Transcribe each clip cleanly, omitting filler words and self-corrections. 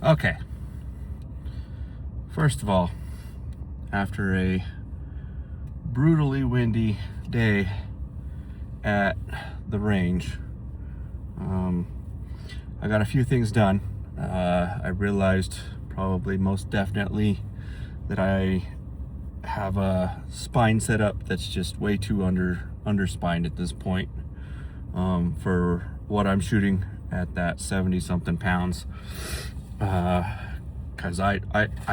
Okay, first of all, after a brutally windy day at the range, I got a few things done. I realized probably most definitely that I have a spine setup that's just way too underspined at this point, for what I'm shooting at that 70 something pounds. Because I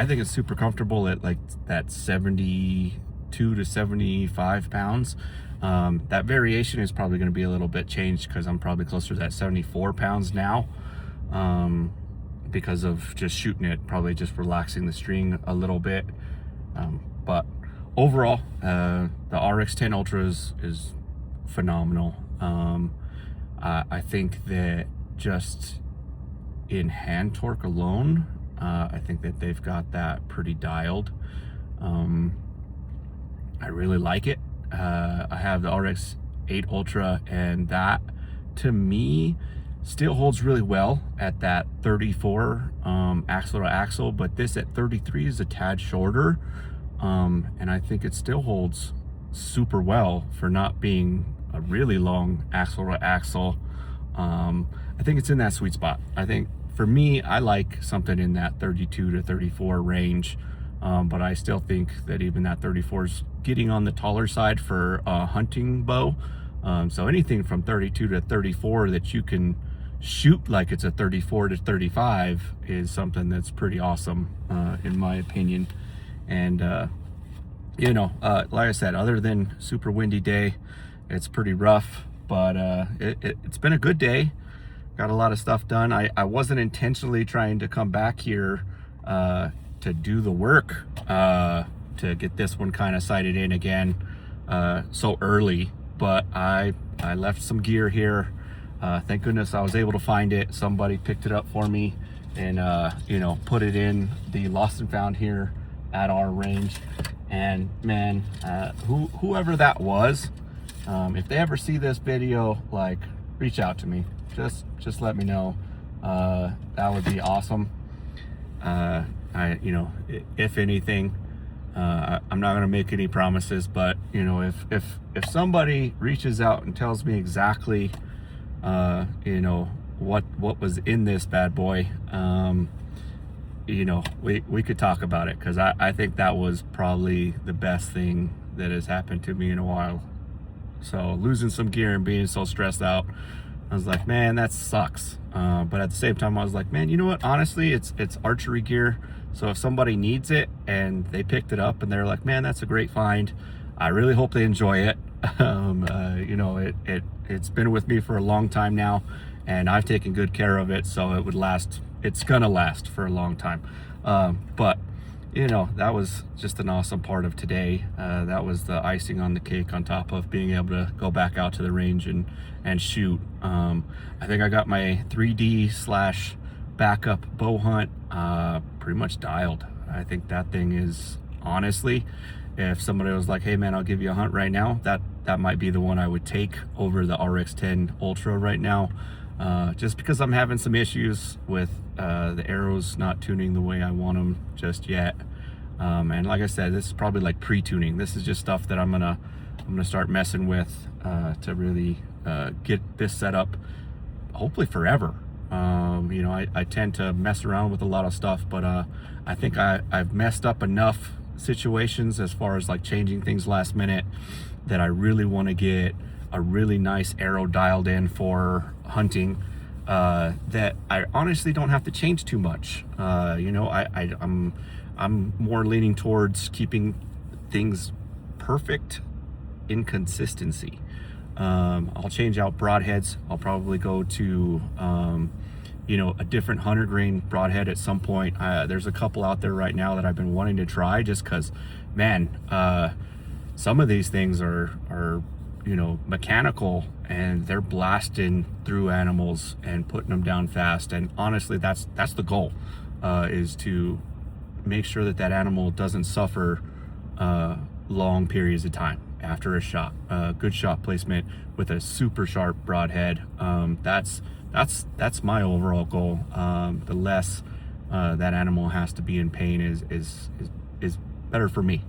think it's super comfortable at like that 72 to 75 pounds. That variation is probably going to be a little bit changed because I'm probably closer to that 74 pounds now, because of just shooting it, probably just relaxing the string a little bit. But overall, the RX10 Ultra is phenomenal. I think that just in hand torque alone, I think that they've got that pretty dialed. I really like it. I have the RX8 Ultra, and that to me still holds really well at that 34 axle to axle, but this at 33 is a tad shorter, and I think it still holds super well for not being a really long axle to axle. I think it's in that sweet spot. I think for me, I like something in that 32 to 34 range, but I still think that even that 34 is getting on the taller side for a hunting bow. So anything from 32 to 34 that you can shoot like it's a 34 to 35 is something that's pretty awesome, in my opinion. And like I said, other than super windy day, it's pretty rough, but it's been a good day. Got a lot of stuff done. I wasn't intentionally trying to come back here to do the work, to get this one kind of sighted in again so early, but I left some gear here. Thank goodness I was able to find it. Somebody picked it up for me and put it in the lost and found here at our range. And man, whoever that was, if they ever see this video, like, reach out to me. Just let me know. That would be awesome. If anything, I'm not gonna make any promises, but if somebody reaches out and tells me exactly what was in this bad boy, we could talk about it, because I think that was probably the best thing that has happened to me in a while. So losing some gear and being so stressed out, I was like, man, that sucks. But at the same time, I was like, man, you know what? Honestly, it's archery gear. So if somebody needs it and they picked it up and they're like, man, that's a great find, I really hope they enjoy it. It's been with me for a long time now, and I've taken good care of it, so it would last. It's gonna last for a long time. But that was just an awesome part of today. That was the icing on the cake on top of being able to go back out to the range and shoot. I think I got my 3D / backup bow hunt pretty much dialed. I think that thing is, honestly, if somebody was like, hey man, I'll give you a hunt right now, that might be the one I would take over the RX10 Ultra right now. Just because I'm having some issues with the arrows not tuning the way I want them just yet. And like I said, this is probably like pre-tuning. This is just stuff that I'm gonna start messing with to really get this set up, hopefully forever. I tend to mess around with a lot of stuff, but I think I've messed up enough situations as far as like changing things last minute that I really want to get a really nice arrow dialed in for hunting, that I honestly don't have to change too much. I'm more leaning towards keeping things perfect in consistency. I'll change out broadheads. I'll probably go to a different 100 grain broadhead at some point. There's a couple out there right now that I've been wanting to try, just because, man, some of these things are mechanical, and they're blasting through animals and putting them down fast. And honestly, that's the goal, is to make sure that animal doesn't suffer long periods of time after a shot. Good shot placement with a super sharp broadhead. That's my overall goal. The less that animal has to be in pain is better for me,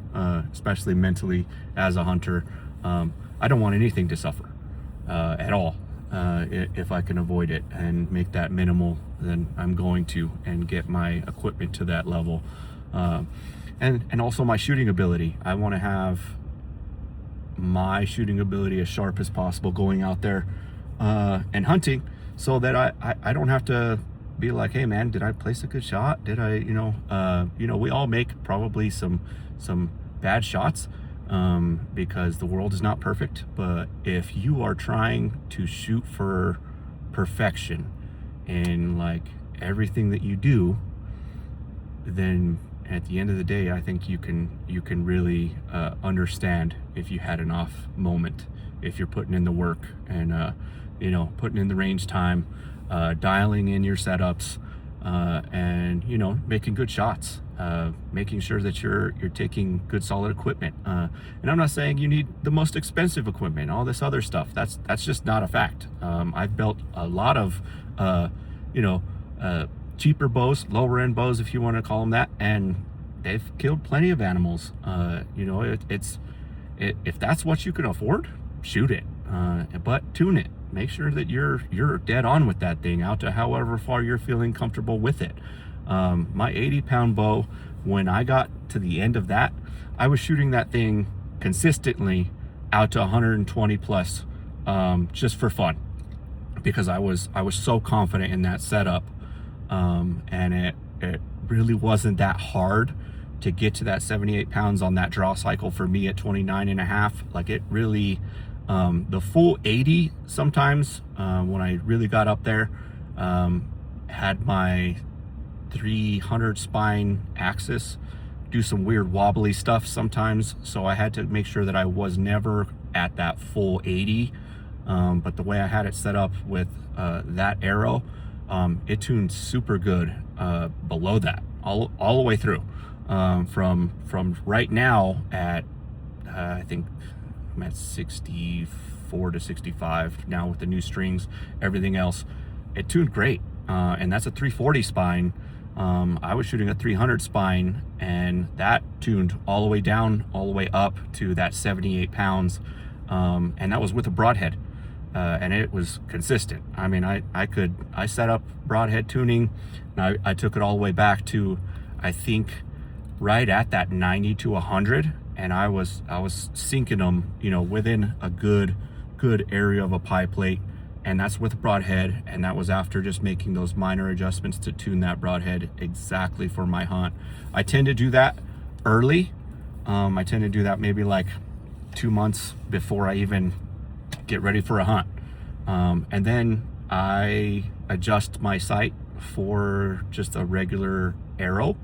especially mentally as a hunter. I don't want anything to suffer at all. If I can avoid it and make that minimal, then I'm going to, and get my equipment to that level. And also my shooting ability. I want to have my shooting ability as sharp as possible going out there and hunting, so that I don't have to be like, hey man, did I place a good shot? Did I, we all make probably some bad shots, because the world is not perfect. But if you are trying to shoot for perfection in like everything that you do, then at the end of the day, I think you can really understand if you had an off moment, if you're putting in the work and putting in the range time, dialing in your setups, and making good shots, making sure that you're taking good solid equipment. And I'm not saying you need the most expensive equipment, all this other stuff. That's just not a fact. I've built a lot of cheaper bows, lower end bows, if you want to call them that, and they've killed plenty of animals. If that's what you can afford, shoot it, but tune it. Make sure that you're dead on with that thing out to however far you're feeling comfortable with it. My 80-pound bow, when I got to the end of that, I was shooting that thing consistently out to 120 plus, just for fun, because I was so confident in that setup. And it really wasn't that hard to get to that 78 pounds on that draw cycle for me at 29 and a half. Like it really, the full 80 sometimes, when I really got up there, had my 300 spine axis do some weird wobbly stuff sometimes. So I had to make sure that I was never at that full 80. But the way I had it set up with that arrow, it tuned super good below that, all the way through, from right now at I think I'm at 64 to 65 now with the new strings, everything else. It tuned great, and that's a 340 spine. I was shooting a 300 spine, and that tuned all the way down, all the way up to that 78 pounds, and that was with a broadhead. And it was consistent. I mean, I set up broadhead tuning, and I took it all the way back to, I think, right at that 90 to 100, and I was sinking them, within a good area of a pie plate, and that's with broadhead, and that was after just making those minor adjustments to tune that broadhead exactly for my hunt. I tend to do that early. I tend to do that maybe like 2 months before I even get ready for a hunt, and then I adjust my sight for just a regular arrow,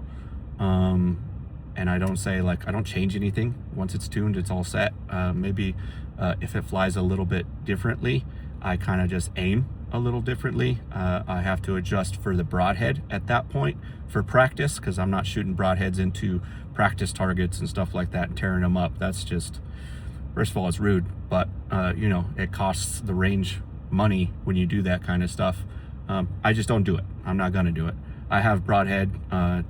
and I don't say, like, I don't change anything. Once it's tuned, it's all set. Maybe if it flies a little bit differently, I kind of just aim a little differently. I have to adjust for the broadhead at that point for practice, because I'm not shooting broadheads into practice targets and stuff like that and tearing them up. That's just, first of all, it's rude, but it costs the range money when you do that kind of stuff. I just don't do it. I'm not gonna do it. I have broadhead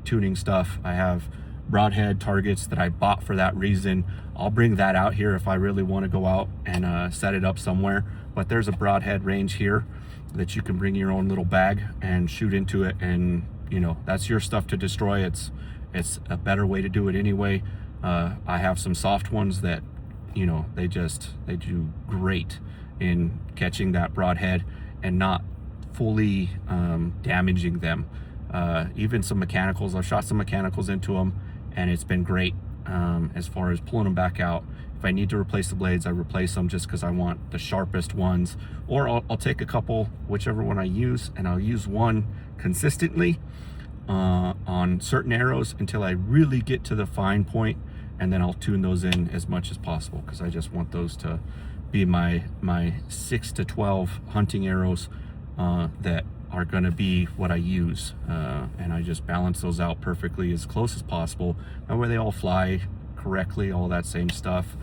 tuning stuff. I have broadhead targets that I bought for that reason. I'll bring that out here if I really want to go out and set it up somewhere. But there's a broadhead range here that you can bring your own little bag and shoot into it, and that's your stuff to destroy. It's a better way to do it anyway. I have some soft ones that they do great in catching that broadhead and not fully damaging them. Even some mechanicals, I've shot some mechanicals into them, and it's been great as far as pulling them back out. If I need to replace the blades, I replace them just because I want the sharpest ones, or I'll take a couple, whichever one I use, and I'll use one consistently on certain arrows until I really get to the fine point, and then I'll tune those in as much as possible, because I just want those to be my 6 to 12 hunting arrows that are going to be what I use, and I just balance those out perfectly as close as possible. That way they all fly correctly, all that same stuff.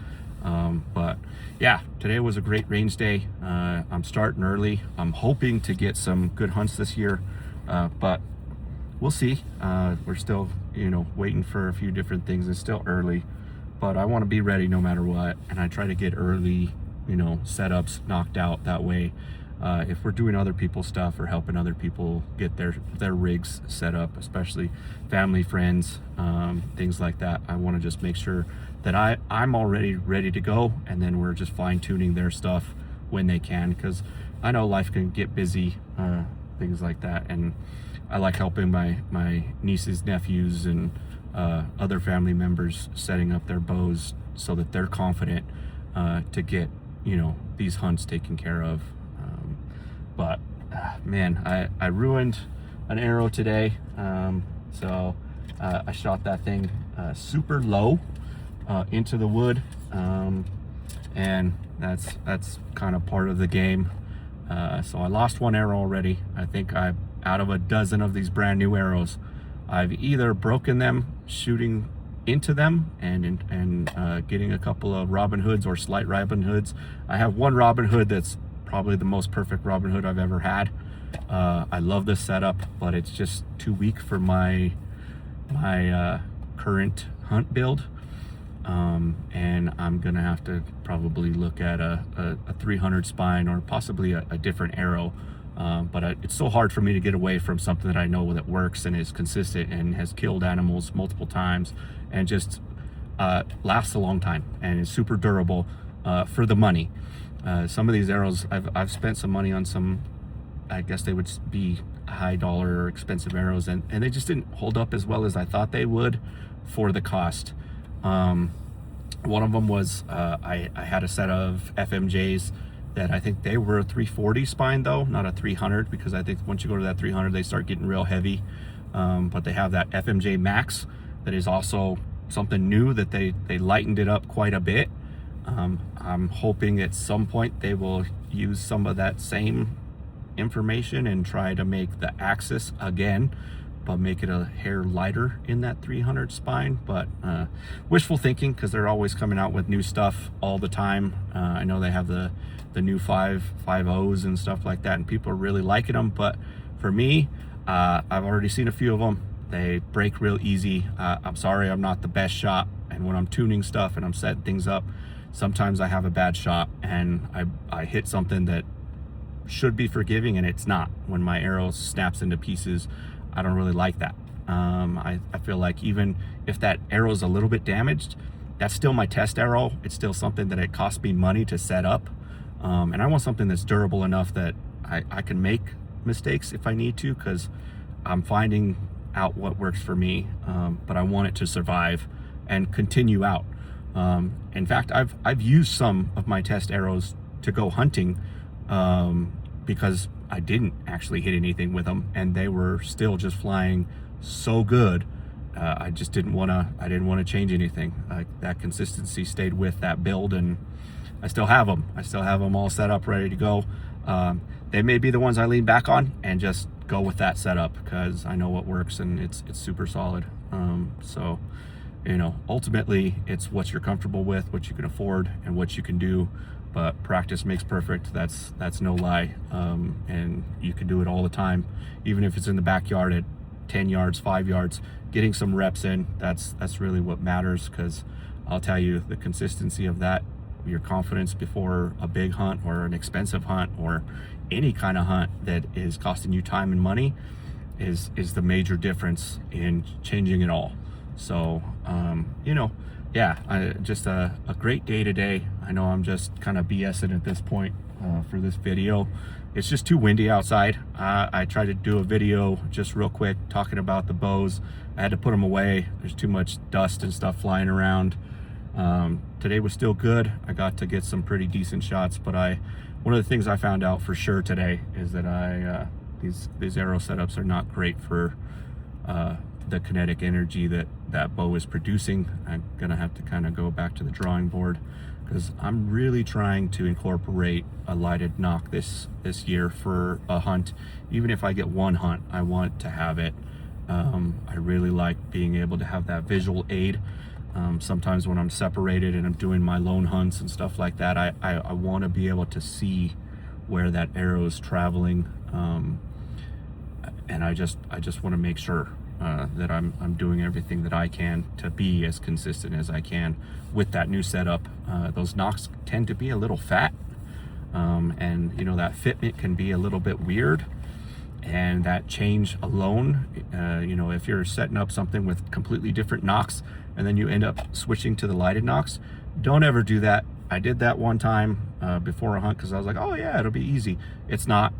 But yeah, today was a great range day. I'm starting early. I'm hoping to get some good hunts this year, but we'll see. We're still, waiting for a few different things. It's still early, but I want to be ready no matter what. And I try to get early, setups knocked out. That way, if we're doing other people's stuff or helping other people get their rigs set up, especially family, friends, things like that, I want to just make sure that I'm already ready to go, and then we're just fine tuning their stuff when they can, because I know life can get busy, things like that. And I like helping my nieces, nephews, and other family members setting up their bows so that they're confident to get these hunts taken care of. But man, I ruined an arrow today. So I shot that thing super low into the wood, and that's kind of part of the game. So I lost one arrow already. I think out of a dozen of these brand new arrows, I've either broken them shooting into them and getting a couple of Robin Hoods or slight Robin Hoods. I have one Robin Hood that's probably the most perfect Robin Hood I've ever had. I love this setup, but it's just too weak for my current hunt build. And I'm gonna have to probably look at a 300 spine or possibly a different arrow. But it's so hard for me to get away from something that I know that works and is consistent and has killed animals multiple times and just lasts a long time and is super durable for the money. Some of these arrows, I've spent some money on some, I guess they would be high dollar or expensive arrows, and they just didn't hold up as well as I thought they would for the cost. One of them was, I had a set of FMJs that I think they were a 340 spine though, not a 300, because I think once you go to that 300, they start getting real heavy. But they have that FMJ Max that is also something new that they lightened it up quite a bit. I'm hoping at some point they will use some of that same information and try to make the axis again, but make it a hair lighter in that 300 spine. But wishful thinking, because they're always coming out with new stuff all the time. I know they have the new 5.0s and stuff like that, and people are really liking them. But for me, I've already seen a few of them. They break real easy. I'm sorry, I'm not the best shot, and when I'm tuning stuff and I'm setting things up, sometimes I have a bad shot and I hit something that should be forgiving and it's not. When my arrow snaps into pieces, I don't really like that. I feel like even if that arrow is a little bit damaged, that's still my test arrow. It's still something that it cost me money to set up. And I want something that's durable enough that I can make mistakes if I need to, because I'm finding out what works for me. But I want it to survive and continue out. In fact, I've used some of my test arrows to go hunting, because I didn't actually hit anything with them and they were still just flying so good. I just didn't want to change anything. That consistency stayed with that build, and I still have them. I still have them all set up, ready to go. They may be the ones I lean back on and just go with that setup, because I know what works and it's super solid. So, ultimately it's what you're comfortable with, what you can afford, and what you can do. But practice makes perfect. That's no lie. And you can do it all the time, even if it's in the backyard at 10 yards, 5 yards. Getting some reps in, that's really what matters, because I'll tell you, the consistency of that, your confidence before a big hunt or an expensive hunt or any kind of hunt that is costing you time and money is the major difference in changing it all. So, yeah, just a great day today. I know I'm just kind of BSing at this point for this video. It's just too windy outside. I tried to do a video just real quick talking about the bows. I had to put them away. There's too much dust and stuff flying around. Today was still good. I got to get some pretty decent shots, but one of the things I found out for sure today is that these arrow setups are not great for the kinetic energy that bow is producing. I'm gonna have to kind of go back to the drawing board, because I'm really trying to incorporate a lighted nock this year for a hunt. Even if I get one hunt, I want to have it. I really like being able to have that visual aid. Sometimes when I'm separated and I'm doing my lone hunts and stuff like that, I want to be able to see where that arrow is traveling. and I just want to make sure that I'm doing everything that I can to be as consistent as I can with that new setup. Those knocks tend to be a little fat, and you know, that fitment can be a little bit weird, and that change alone, you know, if you're setting up something with completely different knocks and then you end up switching to the lighted knocks, don't ever do that. I did that one time before a hunt because I was like, oh yeah, it'll be easy. It's not.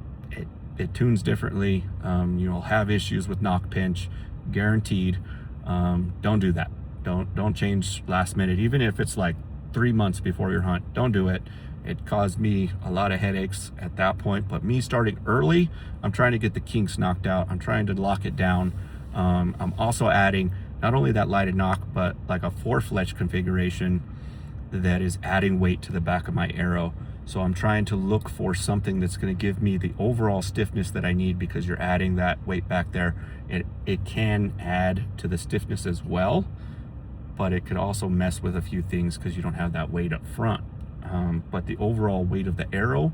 It tunes differently. You'll have issues with knock pinch, guaranteed. Don't do that. Don't change last minute, even if it's like 3 months before your hunt. Don't do it. It caused me a lot of headaches at that point. But me starting early, I'm trying to get the kinks knocked out. I'm trying to lock it down. I'm also adding not only that lighted knock, but like a 4-fletch configuration that is adding weight to the back of my arrow. So I'm trying to look for something that's going to give me the overall stiffness that I need, because you're adding that weight back there. It can add to the stiffness as well, but it could also mess with a few things because you don't have that weight up front. But the overall weight of the arrow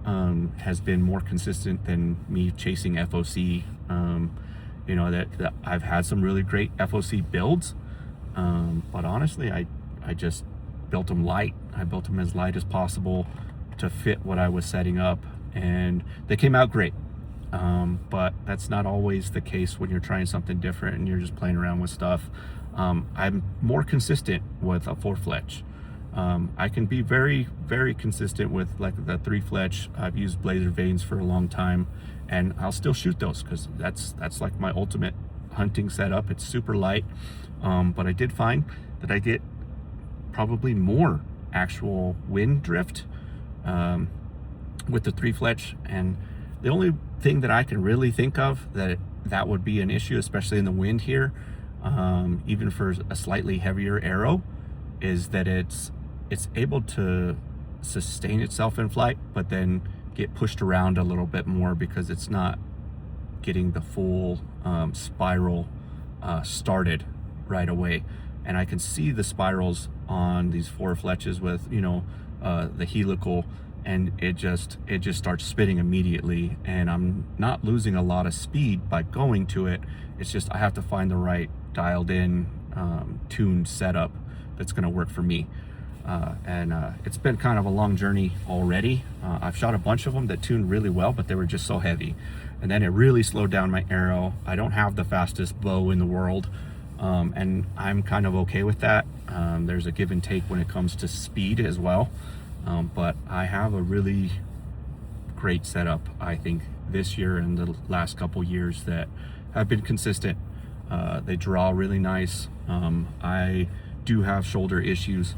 has been more consistent than me chasing FOC. You know, that I've had some really great FOC builds, but honestly, I just built them light. I built them as light as possible to fit what I was setting up, and they came out great. But that's not always the case when you're trying something different and you're just playing around with stuff. I'm more consistent with a 4-fletch. I can be very, very consistent with like the 3-fletch. I've used Blazer vanes for a long time, and I'll still shoot those because that's like my ultimate hunting setup. It's super light, but I did find that I get probably more actual wind drift with the 3-fletch, and the only thing that I can really think of that would be an issue, especially in the wind here, even for a slightly heavier arrow, is that it's able to sustain itself in flight, but then get pushed around a little bit more because it's not getting the full spiral started right away. And I can see the spirals on these 4-fletches with, you know, the helical, and it just starts spitting immediately, and I'm not losing a lot of speed by going to it. It's just I have to find the right dialed in tuned setup that's going to work for me. And it's been kind of a long journey already. I've shot a bunch of them that tuned really well, but they were just so heavy, and then it really slowed down my arrow. I don't have the fastest bow in the world, and I'm kind of okay with that. There's a give and take when it comes to speed as well, but I have a really great setup, I think, this year and the last couple years that have been consistent. They draw really nice. I do have shoulder issues,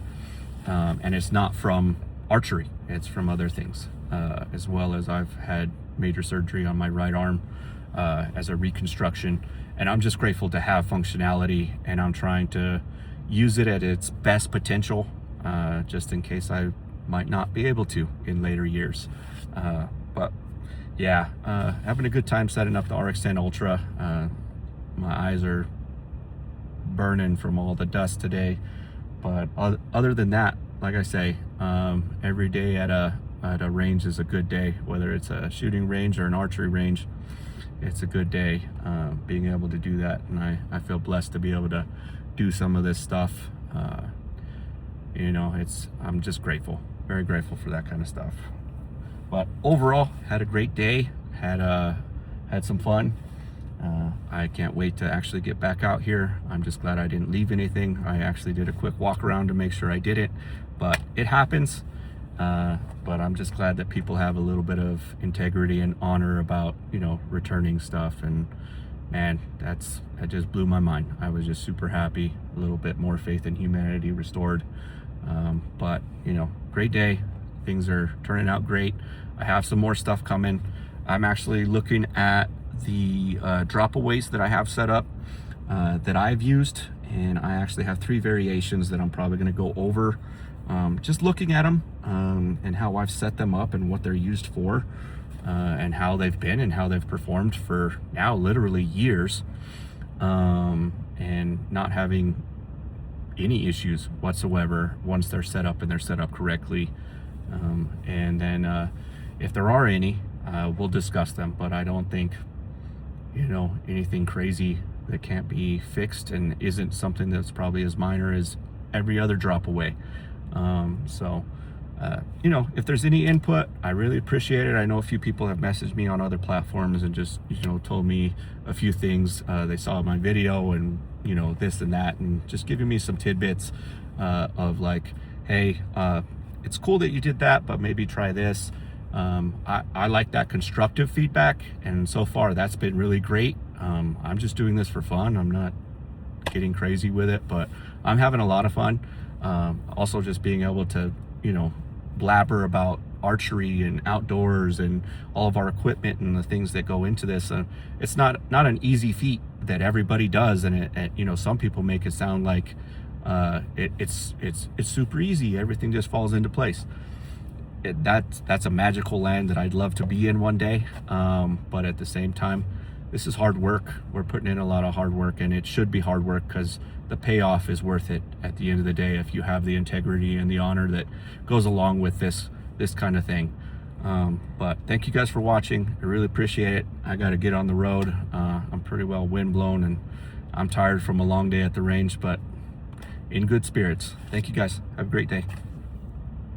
and it's not from archery, it's from other things, as well as I've had major surgery on my right arm as a reconstruction, and I'm just grateful to have functionality, and I'm trying to use it at its best potential, just in case I might not be able to in later years. But yeah, having a good time setting up the RX-10 Ultra. My eyes are burning from all the dust today, but other than that, like I say, every day at a range is a good day, whether it's a shooting range or an archery range. It's a good day, being able to do that, and I feel blessed to be able to do some of this stuff. You know, I'm just grateful, very grateful for that kind of stuff. But overall, had a great day, had some fun. I can't wait to actually get back out here. I'm just glad I didn't leave anything. I actually did a quick walk around to make sure I did it, but it happens. But I'm just glad that people have a little bit of integrity and honor about, you know, returning stuff. And man, that just blew my mind. I was just super happy, a little bit more faith in humanity restored. But you know, great day. Things are turning out great. I have some more stuff coming. I'm actually looking at the drop-aways that I have set up that I've used, and I actually have 3 variations that I'm probably going to go over, just looking at them and how I've set them up and what they're used for, and how they've been and how they've performed for now literally years, and not having any issues whatsoever once they're set up and they're set up correctly. And then if there are any, we'll discuss them, but I don't think you know, anything crazy that can't be fixed and isn't something that's probably as minor as every other drop away. You know, if there's any input, I really appreciate it. I know a few people have messaged me on other platforms and just, you know, told me a few things. They saw my video and, you know, this and that, and just giving me some tidbits of like, hey, it's cool that you did that, but maybe try this. I like that constructive feedback, and so far that's been really great. I'm just doing this for fun. I'm not getting crazy with it, but I'm having a lot of fun. Also just being able to, you know, blabber about archery and outdoors and all of our equipment and the things that go into this. It's not an easy feat that everybody does, and you know, some people make it sound like it's super easy, everything just falls into place. That's a magical land that I'd love to be in one day, but at the same time, this is hard work. We're putting in a lot of hard work, and it should be hard work because the payoff is worth it at the end of the day if you have the integrity and the honor that goes along with this kind of thing. But thank you guys for watching. I really appreciate it. I got to get on the road. I'm pretty well windblown, and I'm tired from a long day at the range, but in good spirits. Thank you guys. Have a great day.